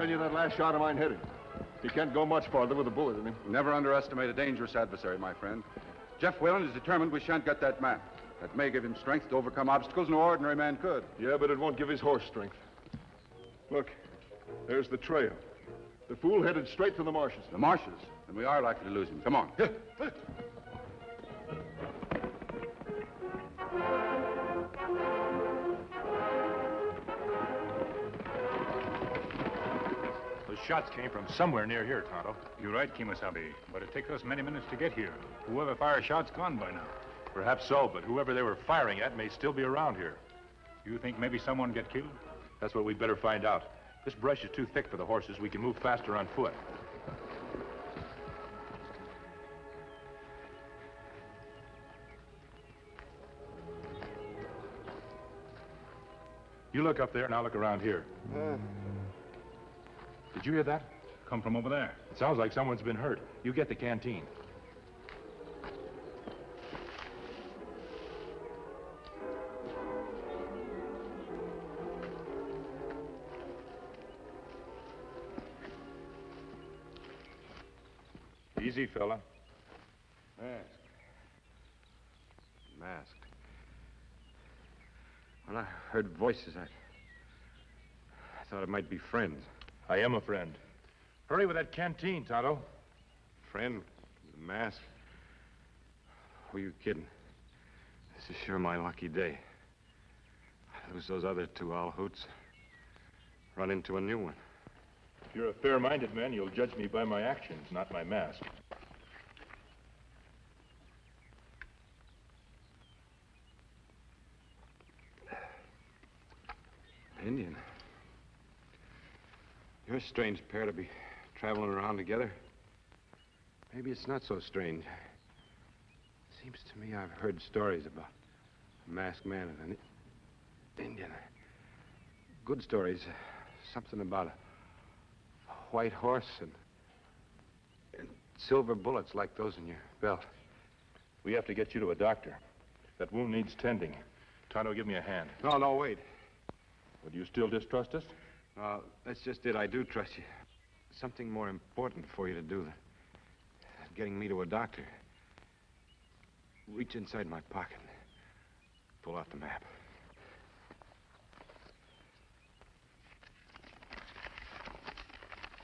telling you that last shot of mine hit him. He can't go much farther with a bullet in him. Never underestimate a dangerous adversary, my friend. Jeff Whalen is determined we shan't get that map. That may give him strength to overcome obstacles no ordinary man could. Yeah, but it won't give his horse strength. Look, there's the trail. The fool headed straight to the marshes. The marshes? Then we are likely to lose him. Come on. Those shots came from somewhere near here, Tonto. You're right, Kimasabi, but it takes us many minutes to get here. Whoever fired shots gone by now. Perhaps so, but whoever they were firing at may still be around here. You think maybe someone get killed? That's what we'd better find out. This brush is too thick for the horses. We can move faster on foot. You look up there and I'll look around here. Did you hear that? Come from over there. It sounds like someone's been hurt. You get the canteen. Easy, fella. Masked. When I heard voices, I thought it might be friends. I am a friend. Hurry with that canteen, Tonto. Friend? The mask? Who are you kidding? This is sure my lucky day. I lose those other two owl hoots. Run into a new one. If you're a fair-minded man, you'll judge me by my actions, not my mask. Indian. You're a strange pair to be traveling around together. Maybe it's not so strange. Seems to me I've heard stories about a masked man and an Indian. Good stories. Something about a white horse and silver bullets like those in your belt. We have to get you to a doctor. That wound needs tending. Tonto, give me a hand. No, wait. Well, do you still distrust us? No, that's just it. I do trust you. Something more important for you to do than getting me to a doctor. Reach inside my pocket. Pull out the map.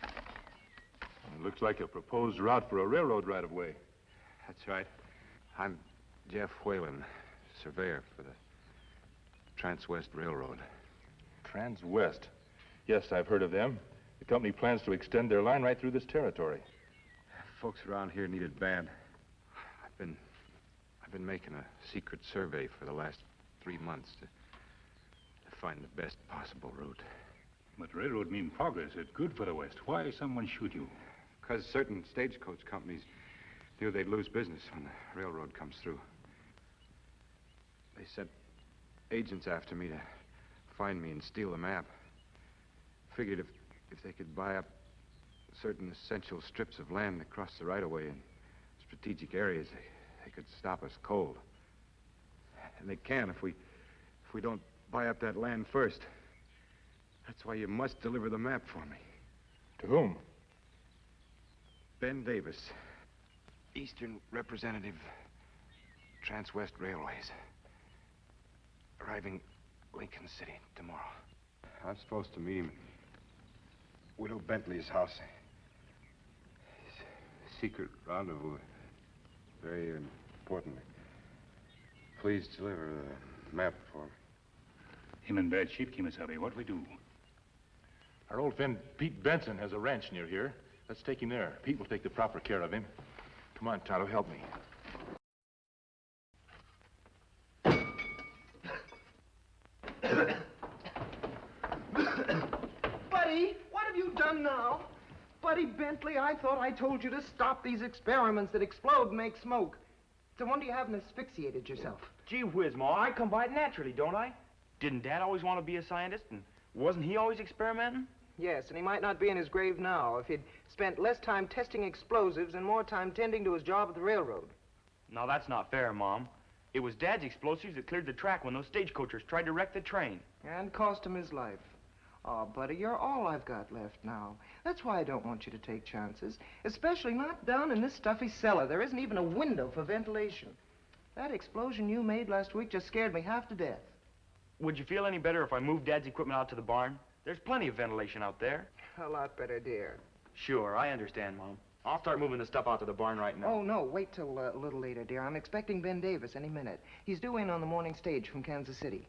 It looks like a proposed route for a railroad right-of-way. That's right. I'm Jeff Whalen, surveyor for the Trans-West Railroad. Trans-West? Yes, I've heard of them. The company plans to extend their line right through this territory. Folks around here need it bad. I've been making a secret survey for the last 3 months to find the best possible route. But railroad mean progress. It's good for the West. Why someone shoot you? Because certain stagecoach companies knew they'd lose business when the railroad comes through. They sent agents after me to find me and steal the map. Figured if they could buy up certain essential strips of land across the right-of-way in strategic areas, they could stop us cold. And they can if we don't buy up that land first. That's why you must deliver the map for me. To whom? Ben Davis, Eastern Representative, Trans-West Railways. Arriving Lincoln City tomorrow. I'm supposed to meet him at Widow Bentley's house. Secret rendezvous. Very important. Please deliver the map for me. Him in bad shape, Kimasabi. What we do? Our old friend Pete Benson has a ranch near here. Let's take him there. Pete will take the proper care of him. Come on, Tonto, help me. Buddy, what have you done now? Buddy Bentley, I thought I told you to stop these experiments that explode and make smoke. It's a wonder you haven't asphyxiated yourself. Gee whiz, Ma, I come by it naturally, don't I? Didn't Dad always want to be a scientist, and wasn't he always experimenting? Yes, and he might not be in his grave now if he'd spent less time testing explosives and more time tending to his job at the railroad. No, that's not fair, Mom. It was Dad's explosives that cleared the track when those stagecoachers tried to wreck the train. And cost him his life. Oh, buddy, you're all I've got left now. That's why I don't want you to take chances, especially not down in this stuffy cellar. There isn't even a window for ventilation. That explosion you made last week just scared me half to death. Would you feel any better if I moved Dad's equipment out to the barn? There's plenty of ventilation out there. A lot better, dear. Sure, I understand, Mom. I'll start moving the stuff out to the barn right now. Oh, no, wait till a little later, dear. I'm expecting Ben Davis any minute. He's due in on the morning stage from Kansas City.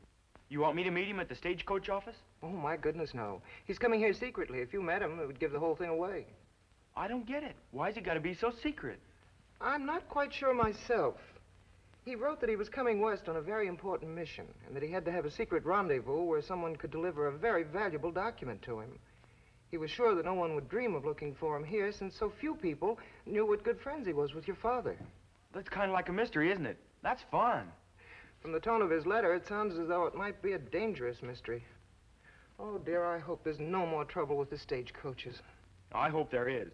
You want me to meet him at the stagecoach office? Oh, my goodness, no. He's coming here secretly. If you met him, it would give the whole thing away. I don't get it. Why's it got to be so secret? I'm not quite sure myself. He wrote that he was coming west on a very important mission, and that he had to have a secret rendezvous where someone could deliver a very valuable document to him. He was sure that no one would dream of looking for him here, since so few people knew what good friends he was with your father. That's kind of like a mystery, isn't it? That's fun. From the tone of his letter, it sounds as though it might be a dangerous mystery. Oh, dear, I hope there's no more trouble with the stagecoaches. I hope there is.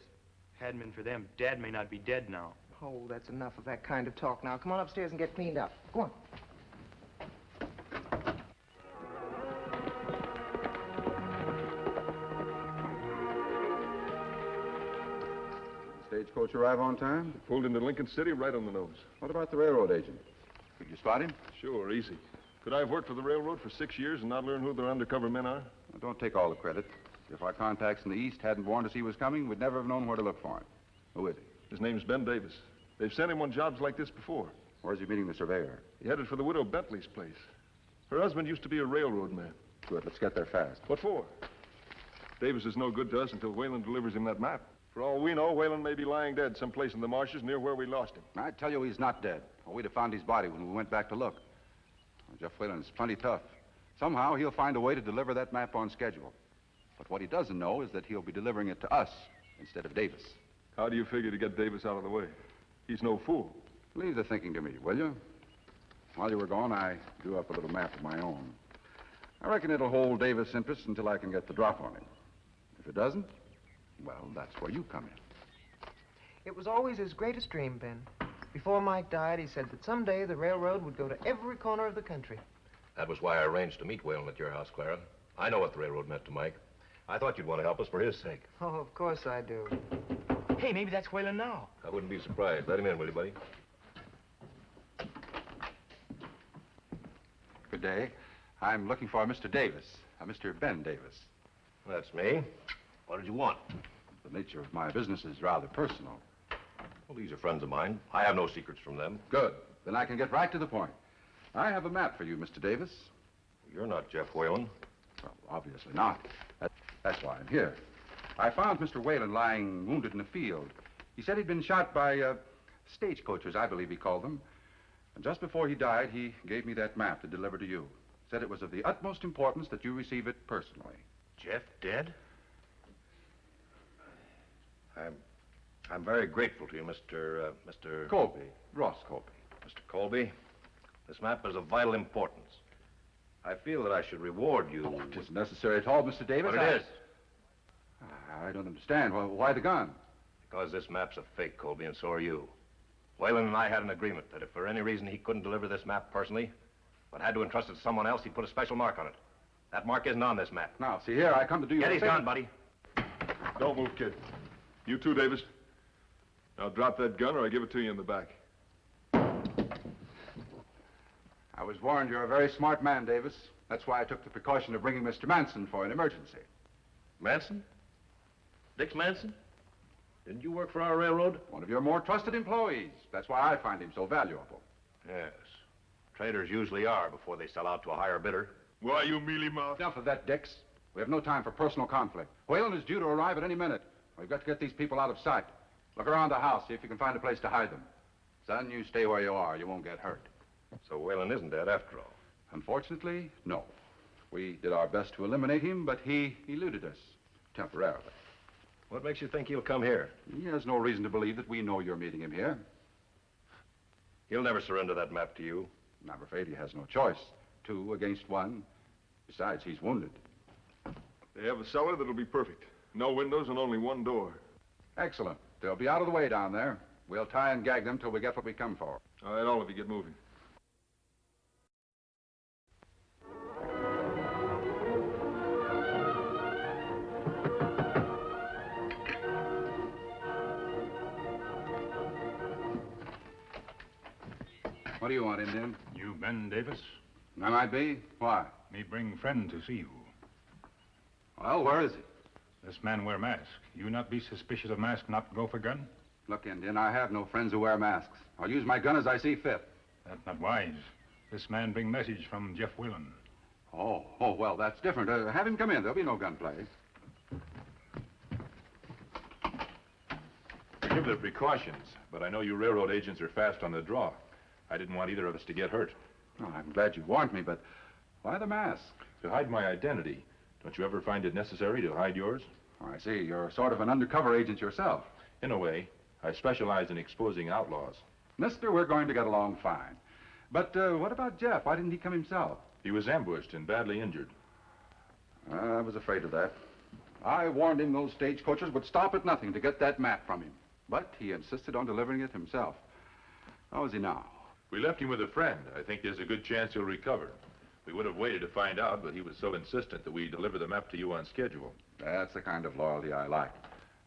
Hadn't been for them, Dad may not be dead now. Oh, that's enough of that kind of talk now. Come on upstairs and get cleaned up. Go on. Stagecoach arrive on time? Pulled into Lincoln City right on the nose. What about the railroad agent? Could you spot him? Sure, easy. Could I have worked for the railroad for 6 years and not learn who their undercover men are? Well, don't take all the credit. If our contacts in the East hadn't warned us he was coming, we'd never have known where to look for him. Who is he? His name's Ben Davis. They've sent him on jobs like this before. Where's he meeting the surveyor? He headed for the widow Bentley's place. Her husband used to be a railroad man. Good, let's get there fast. What for? Davis is no good to us until Whalen delivers him that map. For all we know, Whalen may be lying dead someplace in the marshes near where we lost him. I tell you he's not dead, or we'd have found his body when we went back to look. Well, Jeff Whalen is plenty tough. Somehow he'll find a way to deliver that map on schedule. But what he doesn't know is that he'll be delivering it to us instead of Davis. How do you figure to get Davis out of the way? He's no fool. Leave the thinking to me, will you? While you were gone, I drew up a little map of my own. I reckon it'll hold Davis' interest until I can get the drop on him. If it doesn't, well, that's where you come in. It was always his greatest dream, Ben. Before Mike died, he said that someday the railroad would go to every corner of the country. That was why I arranged to meet Whalen at your house, Clara. I know what the railroad meant to Mike. I thought you'd want to help us for his sake. Oh, of course I do. Hey, maybe that's Whalen now. I wouldn't be surprised. Let him in, will you, buddy? Good day. I'm looking for Mr. Davis, Mr. Ben Davis. That's me. What did you want? The nature of my business is rather personal. Well, these are friends of mine. I have no secrets from them. Good. Then I can get right to the point. I have a map for you, Mr. Davis. You're not Jeff Whalen. Well, obviously not. That's why I'm here. I found Mr. Whalen lying wounded in a field. He said he'd been shot by stagecoachers, I believe he called them. And just before he died, he gave me that map to deliver to you. Said it was of the utmost importance that you receive it personally. Jeff dead? I'm very grateful to you, Mr. Colby. Ross Colby. Mr. Colby, this map is of vital importance. I feel that I should reward you. Oh, it isn't necessary at all, Mr. Davis. But it is. I don't understand. Why the gun? Because this map's a fake, Colby, and so are you. Whalen and I had an agreement that if for any reason he couldn't deliver this map personally, but had to entrust it to someone else, he'd put a special mark on it. That mark isn't on this map. Now, see here, I come to do you Get a his favor. gun, buddy. Don't move, kid. You too, Davis. Now drop that gun or I give it to you in the back. I was warned you're a very smart man, Davis. That's why I took the precaution of bringing Mr. Manson for an emergency. Manson? Dix Manson? Didn't you work for our railroad? One of your more trusted employees. That's why I find him so valuable. Yes. Traders usually are before they sell out to a higher bidder. Why, you mealy mouth? Enough of that, Dix. We have no time for personal conflict. Whalen is due to arrive at any minute. We've got to get these people out of sight. Look around the house, see if you can find a place to hide them. Son, you stay where you are. You won't get hurt. So Whalen isn't dead after all. Unfortunately, no. We did our best to eliminate him, but he eluded us temporarily. What makes you think he'll come here? He has no reason to believe that we know you're meeting him here. He'll never surrender that map to you. I'm afraid he has no choice. 2 against 1. Besides, he's wounded. They have a cellar that'll be perfect. No windows and only one door. Excellent. They'll be out of the way down there. We'll tie and gag them till we get what we come for. All right, all of you get moving. do you want, Indian? You Ben Davis? I might be. Why? Me bring friend to see you. Well, where is he? This man wear mask. You not be suspicious of mask, not go for gun? Look, Indian, I have no friends who wear masks. I'll use my gun as I see fit. That's not wise. This man bring message from Jeff Whalen. Oh, well, that's different. Have him come in. There'll be no gunplay. Forgive the precautions, but I know you railroad agents are fast on the draw. I didn't want either of us to get hurt. Oh, I'm glad you warned me, but why the mask? To hide my identity. Don't you ever find it necessary to hide yours? Oh, I see. You're sort of an undercover agent yourself. In a way. I specialize in exposing outlaws. Mister, we're going to get along fine. But what about Jeff? Why didn't he come himself? He was ambushed and badly injured. I was afraid of that. I warned him those stagecoachers would stop at nothing to get that map from him. But he insisted on delivering it himself. How is he now? We left him with a friend. I think there's a good chance he'll recover. We would have waited to find out, but he was so insistent that we deliver the map to you on schedule. That's the kind of loyalty I like.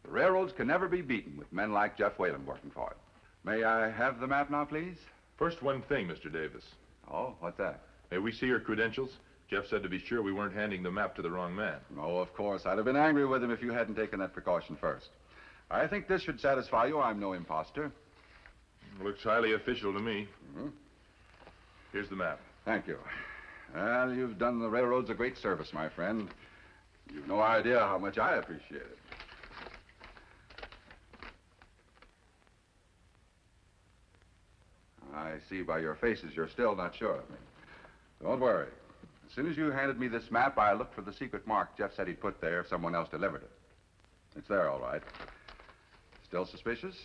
The railroads can never be beaten with men like Jeff Whalen working for it. May I have the map now, please? First one thing, Mr. Davis. Oh, what's that? May we see your credentials? Jeff said to be sure we weren't handing the map to the wrong man. Oh, of course. I'd have been angry with him if you hadn't taken that precaution first. I think this should satisfy you. I'm no imposter. Looks highly official to me. Mm-hmm. Here's the map. Thank you. Well, you've done the railroads a great service, my friend. You've no idea how much I appreciate it. I see by your faces you're still not sure of me. Don't worry. As soon as you handed me this map, I looked for the secret mark Jeff said he'd put there if someone else delivered it. It's there, all right. Still suspicious?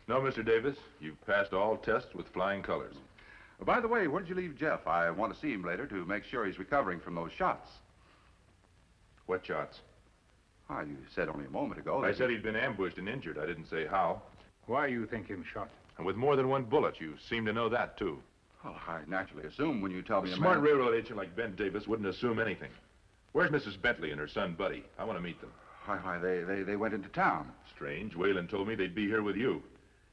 No, Mr. Davis. You've passed all tests with flying colors. By the way, where did you leave Jeff? I want to see him later to make sure he's recovering from those shots. What shots? Ah, you said only a moment ago. I said he'd been ambushed and injured. I didn't say how. Why you think him shot? And with more than one bullet. You seem to know that, too. Oh, I naturally assume when you tell me A a smart man... railroad agent like Ben Davis wouldn't assume anything. Where's Mrs. Bentley and her son, Buddy? I want to meet them. Why, they went into town. Strange. Whalen told me they'd be here with you.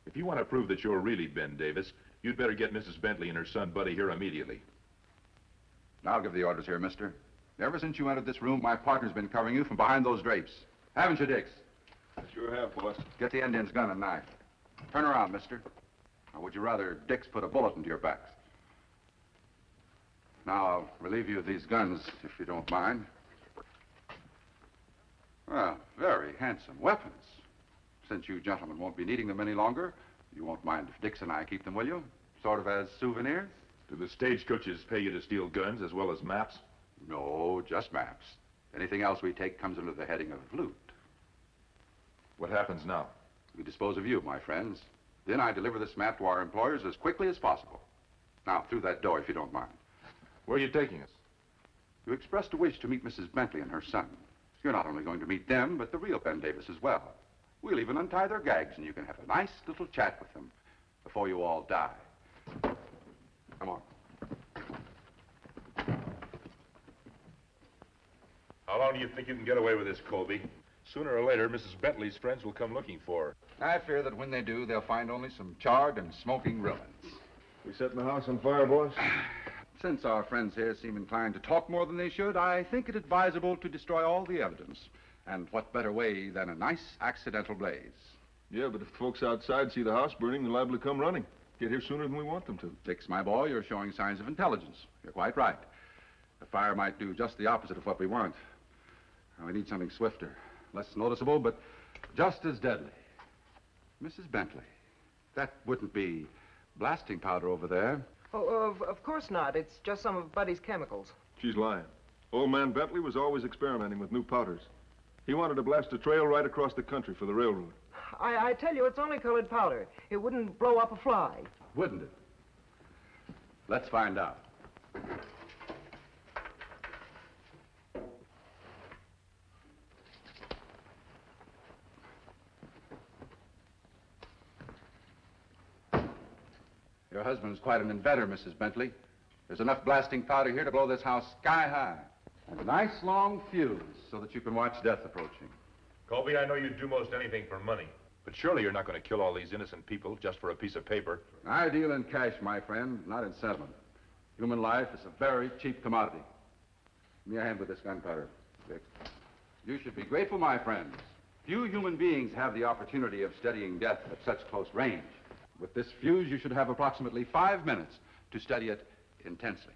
If you want to prove that you're really Ben Davis, you'd better get Mrs. Bentley and her son, Buddy, here immediately. I'll give the orders here, mister. Ever since you entered this room, my partner's been covering you from behind those drapes. Haven't you, Dix? I sure have, boss. Get the Indian's gun and knife. Turn around, mister. Or would you rather Dix put a bullet into your backs? Now, I'll relieve you of these guns, if you don't mind. Well, very handsome weapons. Since you gentlemen won't be needing them any longer, you won't mind if Dix and I keep them, will you? Sort of as souvenirs? Do the stagecoaches pay you to steal guns as well as maps? No, just maps. Anything else we take comes under the heading of loot. What happens now? We dispose of you, my friends. Then I deliver this map to our employers as quickly as possible. Now, through that door, if you don't mind. Where are you taking us? You expressed a wish to meet Mrs. Bentley and her son. You're not only going to meet them, but the real Ben Davis as well. We'll even untie their gags, and you can have a nice little chat with them before you all die. Come on. How long do you think you can get away with this, Colby? Sooner or later, Mrs. Bentley's friends will come looking for her. I fear that when they do, they'll find only some charred and smoking ruins. We setting the house on fire, boss? Since our friends here seem inclined to talk more than they should, I think it advisable to destroy all the evidence. And what better way than a nice accidental blaze? Yeah, but if folks outside see the house burning, they're liable to come running. Get here sooner than we want them to. Dix, my boy, you're showing signs of intelligence. You're quite right. The fire might do just the opposite of what we want. We need something swifter, less noticeable, but just as deadly. Mrs. Bentley, that wouldn't be blasting powder over there. Oh, of course not. It's just some of Buddy's chemicals. She's lying. Old man Bentley was always experimenting with new powders. He wanted to blast a trail right across the country for the railroad. I tell you, it's only colored powder. It wouldn't blow up a fly. Wouldn't it? Let's find out. Your husband's quite an inventor, Mrs. Bentley. There's enough blasting powder here to blow this house sky high. And a nice long fuse so that you can watch death approaching. Colby, I know you'd do most anything for money. But surely you're not going to kill all these innocent people just for a piece of paper. I deal in cash, my friend, not in sentiment. Human life is a very cheap commodity. Give me a hand with this gunpowder, Dick. You should be grateful, my friends. Few human beings have the opportunity of studying death at such close range. With this fuse, you should have approximately 5 minutes to study it intensely.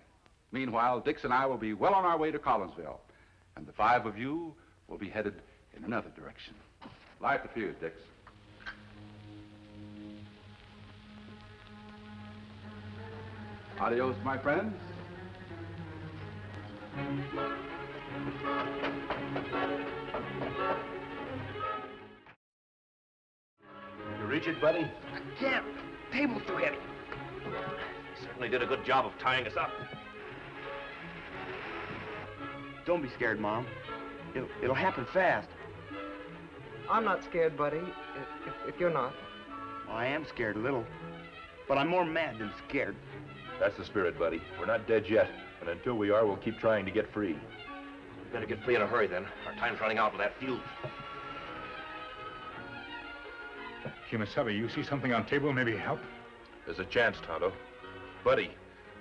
Meanwhile, Dix and I will be well on our way to Collinsville, and the 5 of you will be headed in another direction. Light the fuse, Dix. Adios, my friends. You reach it, buddy? I can't. Table's too heavy. Certainly did a good job of tying us up. Don't be scared, Mom. It'll happen fast. I'm not scared, buddy, if you're not. Well, I am scared a little, but I'm more mad than scared. That's the spirit, buddy. We're not dead yet, and until we are, we'll keep trying to get free. We better get free in a hurry, then. Our time's running out with that fuse. Kimasabi, you see something on table, maybe help? There's a chance, Tonto. Buddy,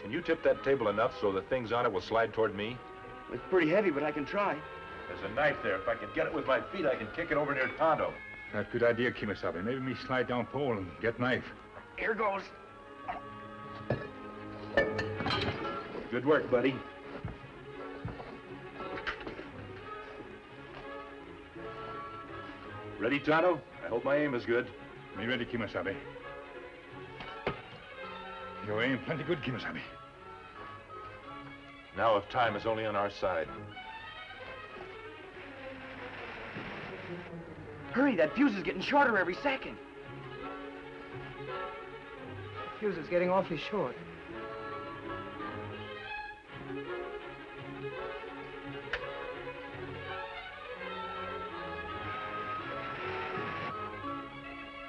can you tip that table enough so the things on it will slide toward me? It's pretty heavy, but I can try. There's a knife there. If I can get it with my feet, I can kick it over near Tonto. That's a good idea, Kimasabi. Maybe me slide down pole and get knife. Here goes. Good work, buddy. Ready, Tonto? I hope my aim is good. Me ready, Kimasabi. Your aim plenty good, Kimasabi. Now, if time is only on our side. Hurry, that fuse is getting shorter every second. The fuse is getting awfully short.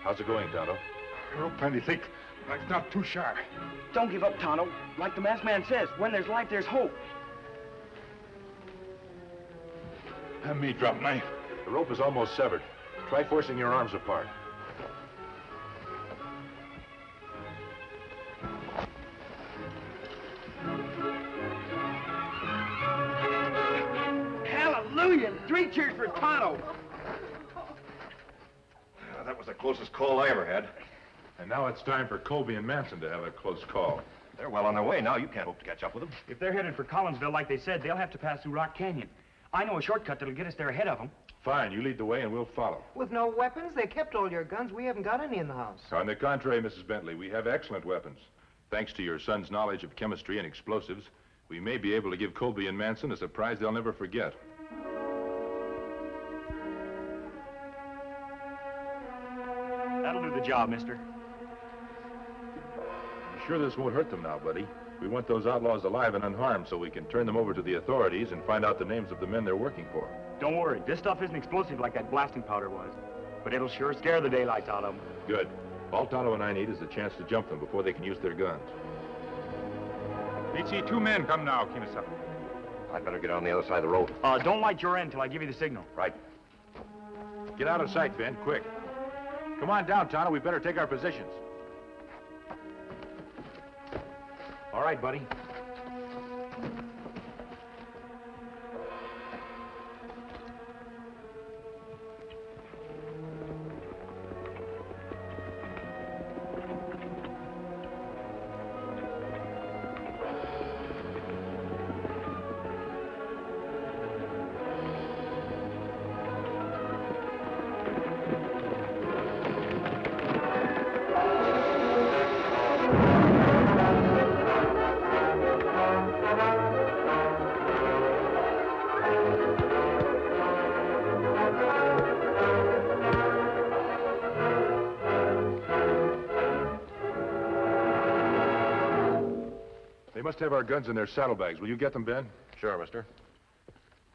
How's it going, Tonto? Rope plenty thick, but it's not too sharp. Don't give up, Tonto. Like the masked man says, when there's life, there's hope. Have me drop knife. The rope is almost severed. Try forcing your arms apart. Hallelujah! 3 cheers for Tonto. That was the closest call I ever had. And now it's time for Colby and Manson to have a close call. They're well on their way now. You can't hope to catch up with them. If they're headed for Collinsville like they said, they'll have to pass through Rock Canyon. I know a shortcut that'll get us there ahead of them. Fine, you lead the way and we'll follow. With no weapons? They kept all your guns. We haven't got any in the house. On the contrary, Mrs. Bentley, we have excellent weapons. Thanks to your son's knowledge of chemistry and explosives, we may be able to give Colby and Manson a surprise they'll never forget. That'll do the job, mister. I'm sure this won't hurt them now, buddy. We want those outlaws alive and unharmed so we can turn them over to the authorities and find out the names of the men they're working for. Don't worry, this stuff isn't explosive like that blasting powder was. But it'll sure scare the daylights out of them. Good. All Tonto and I need is a chance to jump them before they can use their guns. We see 2 men come now, Kimasabi. I'd better get on the other side of the road. Don't light your end till I give you the signal. Right. Get out of sight, Ben, quick. Come on down, Tonto. We better take our positions. All right, buddy. They must have our guns in their saddlebags. Will you get them, Ben? Sure, mister.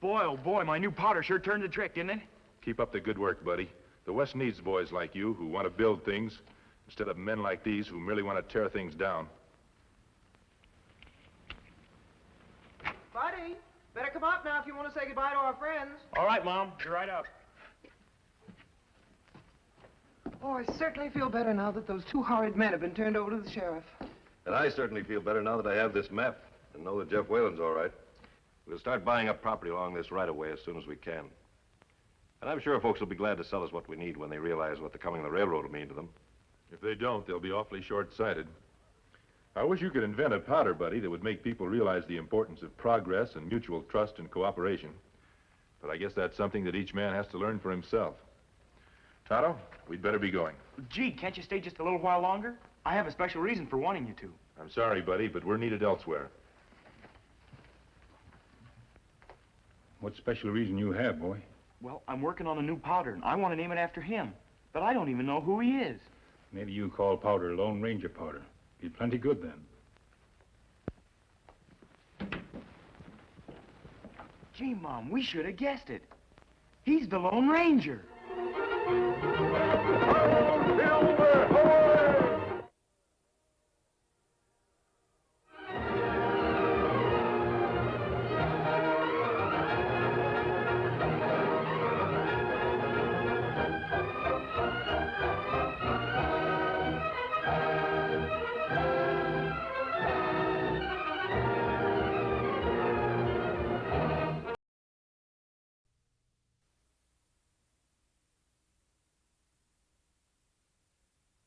Boy, oh boy, my new powder sure turned the trick, didn't it? Keep up the good work, buddy. The West needs boys like you who want to build things instead of men like these who merely want to tear things down. Buddy, better come up now if you want to say goodbye to our friends. All right, Mom. You're right up. Oh, I certainly feel better now that those two horrid men have been turned over to the sheriff. And I certainly feel better now that I have this map and know that Jeff Whalen's all right. We'll start buying up property along this right-of-way as soon as we can. And I'm sure folks will be glad to sell us what we need when they realize what the coming of the railroad will mean to them. If they don't, they'll be awfully short-sighted. I wish you could invent a powder, buddy, that would make people realize the importance of progress and mutual trust and cooperation. But I guess that's something that each man has to learn for himself. Tonto, we'd better be going. Gee, can't you stay just a little while longer? I have a special reason for wanting you to. I'm sorry, buddy, but we're needed elsewhere. What special reason you have, boy? Well, I'm working on a new powder, and I want to name it after him. But I don't even know who he is. Maybe you call powder Lone Ranger powder. Be plenty good then. Gee, Mom, we should have guessed it. He's the Lone Ranger.